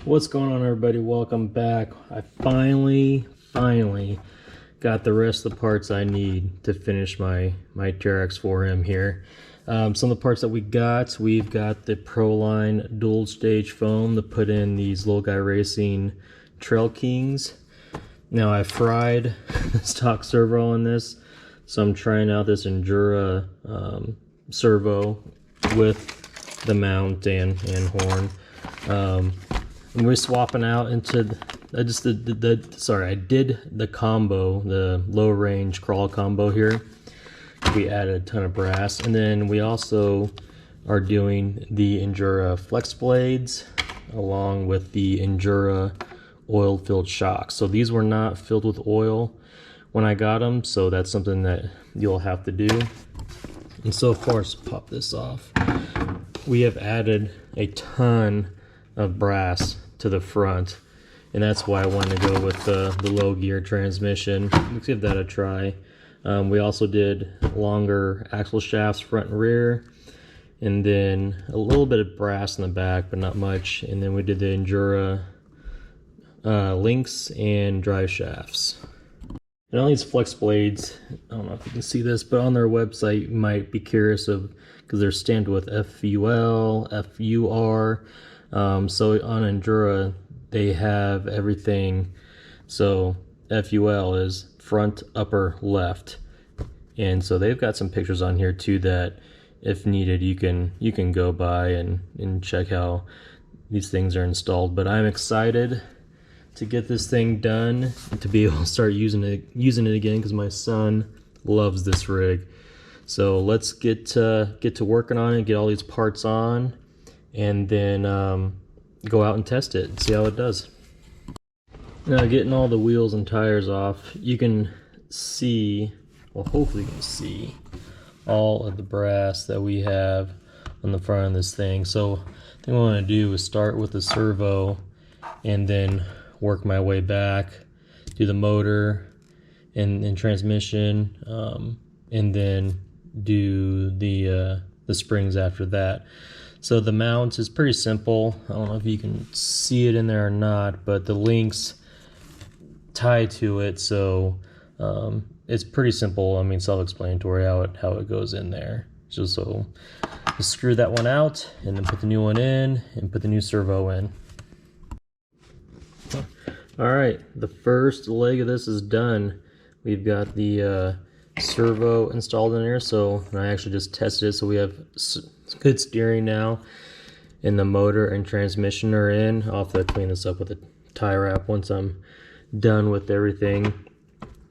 What's going on, everybody? Welcome back. I finally got the rest of the parts I need to finish my TRX4m here. Some of the parts that we've got the Proline dual stage foam to put in these Little Guy Racing Trail Kings. Now I fried the stock servo on this, so I'm trying out this Injora servo with the mount and horn. And we're swapping out into I did the combo, the low range crawl combo here. We added a ton of brass, and then we also are doing the Injora Flex Blades along with the Injora oil filled shocks. So these were not filled with oil when I got them, so that's something that you'll have to do. And so far, let's pop this off. We have added a ton of brass to the front, and that's why I wanted to go with the low gear transmission. Let's give that a try. We also did longer axle shafts front and rear, and then a little bit of brass in the back, but not much. And then we did the Injora links and drive shafts. And all these flex blades, I don't know if you can see this, but on their website you might be curious of, because they're stamped with FUL, FUR. So on Injora they have everything. So FUL is front upper left, and so they've got some pictures on here too that if needed you can go by and check how these things are installed. But I'm excited to get this thing done and to be able to start using it again, because my son loves this rig. So let's get to working on it, get all these parts on, and then go out and test it and see how it does. Now, getting all the wheels and tires off, you can see, well, hopefully you can see all of the brass that we have on the front of this thing. So I think what I want to do is start with the servo and then work my way back, do the motor and transmission, and then do the springs after that. So the mount is pretty simple. I don't know if you can see it in there or not, but the links tie to it, so it's pretty simple. I mean, self-explanatory how it goes in there. Just screw that one out and then put the new one in and put the new servo in. All right, the first leg of this is done. We've got the servo installed in there, so I actually just tested it, so we have good steering now, and the motor and transmission are in. I'll have to clean this up with a tie wrap once I'm done with everything.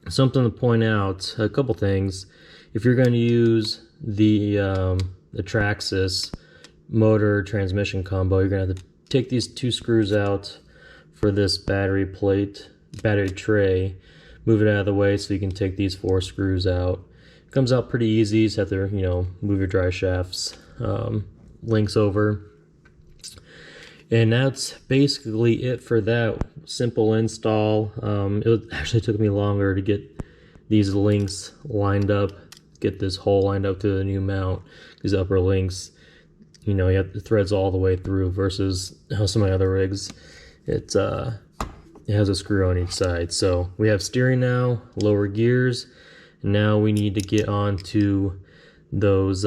Something to point out, a couple things. If you're going to use the Traxxas motor transmission combo, you're going to have to take these two screws out for this battery tray, move it out of the way so you can take these 4 screws out. It comes out pretty easy. You just have to, move your drive shafts links over. And that's basically it for that simple install. It actually took me longer to get these links lined up, get this hole lined up to the new mount. These upper links, you have the threads all the way through, versus how some of my other rigs, it has a screw on each side. So we have steering now, lower gears, and now we need to get onto those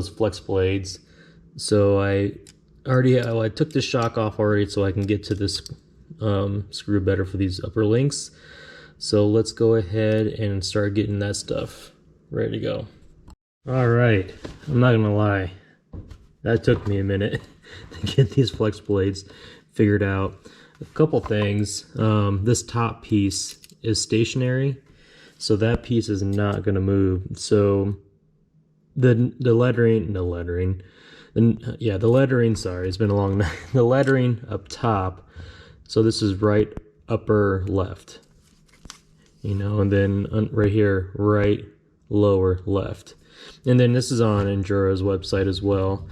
flex blades. So I took the shock off already, so I can get to this screw better for these upper links. So let's go ahead and start getting that stuff ready to go. All right, I'm not gonna lie, that took me a minute to get these flex blades figured out. A couple things. This top piece is stationary, so that piece is not going to move. So the lettering, sorry, it's been a long night. The lettering up top, so this is right upper left, and then right here, right lower left. And then this is on Injora's website as well.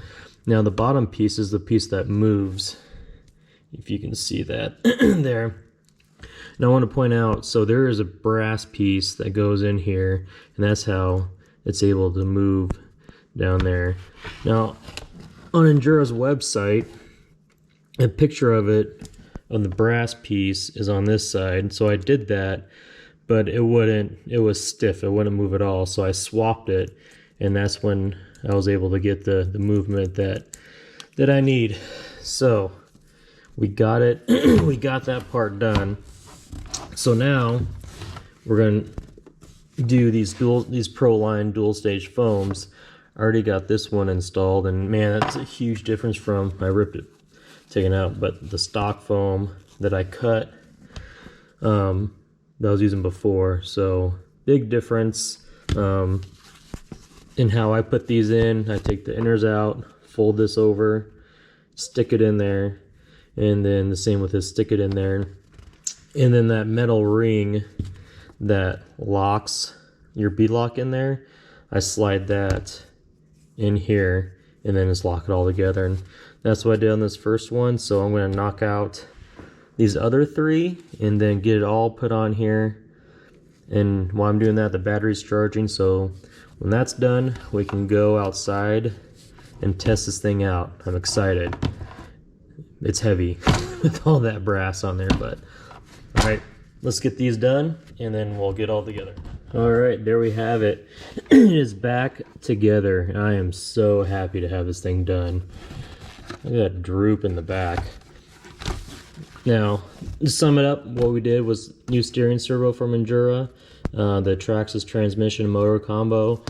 Now the bottom piece is the piece that moves, if you can see that there. Now I want to point out, so there is a brass piece that goes in here, and that's how it's able to move down there. Now on Injora's website, a picture of it, of the brass piece, is on this side. So I did that, but it was stiff. It wouldn't move at all. So I swapped it, and that's when I was able to get the movement that I need. So we got it. We got that part done. So now we're going to do these Pro-Line dual stage foams. I already got this one installed, and man, that's a huge difference from, I ripped it, taken out, but the stock foam that I cut, that I was using before. So big difference in how I put these in. I take the inners out, fold this over, stick it in there, and then the same with this, stick it in there. And then that metal ring that locks your beadlock in there, I slide that in here and then just lock it all together. And that's what I did on this first one. So I'm going to knock out these other three and then get it all put on here. And while I'm doing that, the battery's charging, so when that's done, we can go outside and test this thing out. I'm excited. It's heavy with all that brass on there, but all right, let's get these done and then we'll get all together. All right, there we have it. It is back together. I am so happy to have this thing done. Look at that droop in the back. Now, to sum it up, what we did was new steering servo from Injora, the Traxxas transmission motor combo.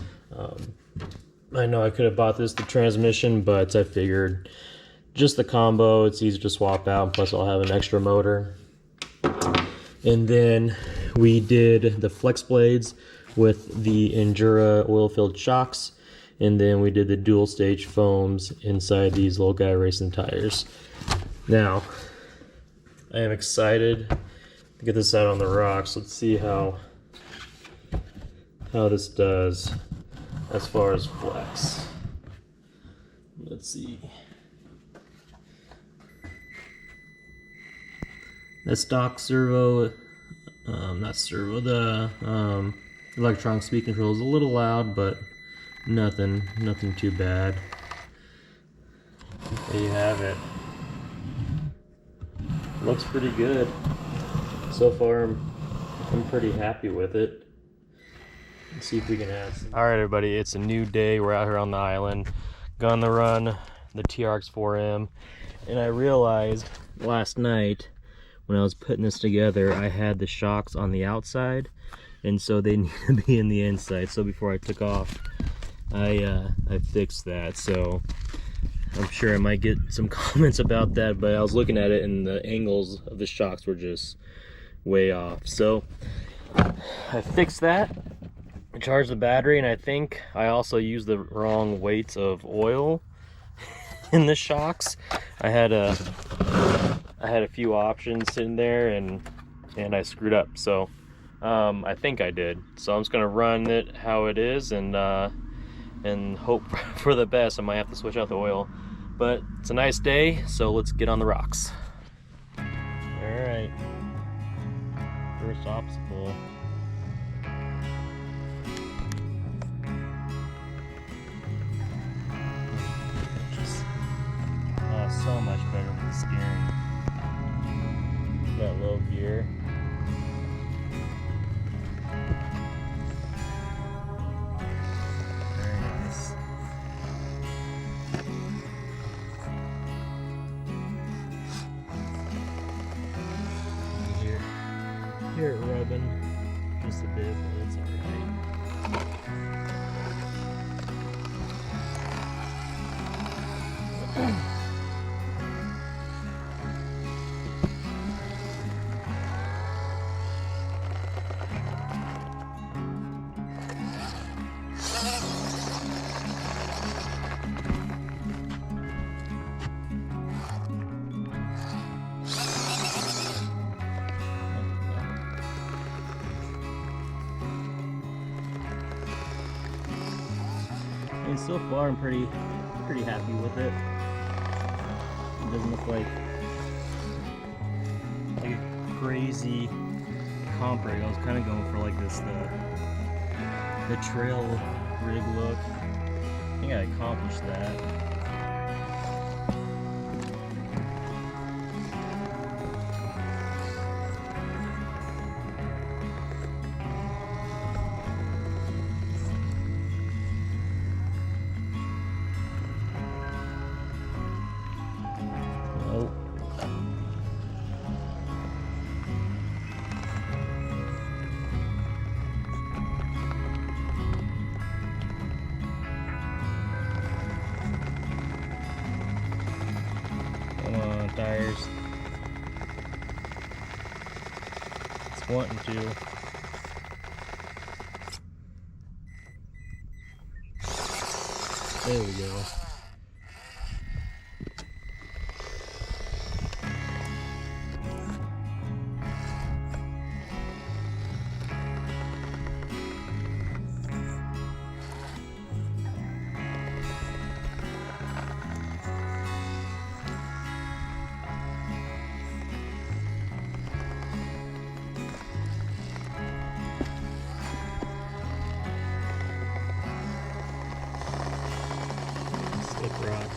I know I could have bought the transmission, but I figured just the combo, it's easy to swap out, plus I'll have an extra motor. And then we did the Flex Blades with the Injora oil-filled shocks, and then we did the dual stage foams inside these little guy racing tires. Now, I am excited to get this out on the rocks. Let's see how this does as far as flex. Let's see. The stock servo, not servo, the electronic speed control is a little loud, but nothing too bad. There you have it. Looks pretty good. So far, I'm pretty happy with it. Let's see if we can add some. All right, everybody, it's a new day. We're out here on the island, gonna run the TRX4m, and I realized last night when I was putting this together, I had the shocks on the outside, and so they need to be in the inside. So before I took off, I fixed that. So I'm sure I might get some comments about that, but I was looking at it and the angles of the shocks were just way off. So I fixed that, I charged the battery, and I think I also used the wrong weights of oil in the shocks. I had a few options sitting there and I screwed up. So I think I did. So I'm just gonna run it how it is and hope for the best. I might have to switch out the oil, but it's a nice day, so let's get on the rocks. All right, first obstacle. So much better with the steering. Got low gear. Very nice. Hear it rubbing just a bit, but it's alright. And so far I'm pretty happy with it. It doesn't look like a crazy comp rig. I was kind of going for like this the trail rig look. I think I accomplished that. tires. It's wanting to. There we go. Slip rod.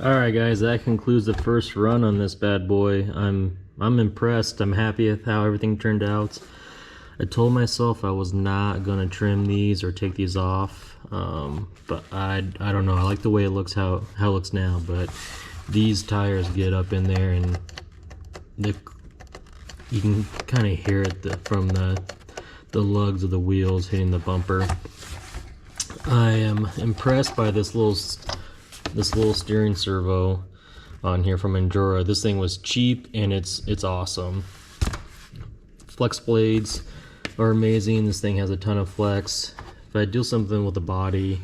Alright guys, that concludes the first run on this bad boy. I'm impressed. I'm happy with how everything turned out. I told myself I was not gonna trim these or take these off, but I don't know. I like the way it looks, how it looks now, but these tires get up in there and you can kind of hear it from the lugs of the wheels hitting the bumper. I am impressed by this little steering servo on here from Injora. This thing was cheap and it's awesome. Flex blades are amazing. This thing has a ton of flex. If I do something with the body,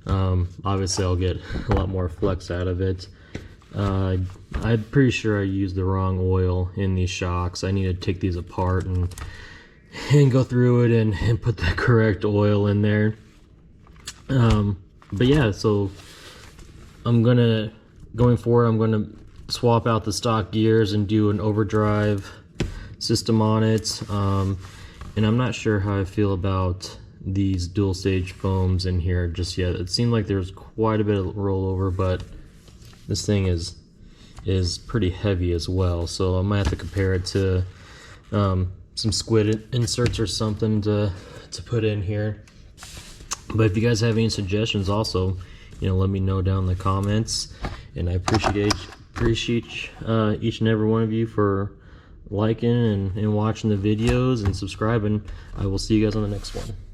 obviously I'll get a lot more flex out of it. I'm pretty sure I used the wrong oil in these shocks. I need to take these apart and go through it and put the correct oil in there. But yeah, so going forward, I'm gonna swap out the stock gears and do an overdrive system on it. And I'm not sure how I feel about these dual stage foams in here just yet. It seemed like there's quite a bit of rollover, but this thing is pretty heavy as well. So I might have to compare it to some squid inserts or something to put in here. But if you guys have any suggestions also, let me know down in the comments. And I appreciate each and every one of you for liking and watching the videos and subscribing. I will see you guys on the next one.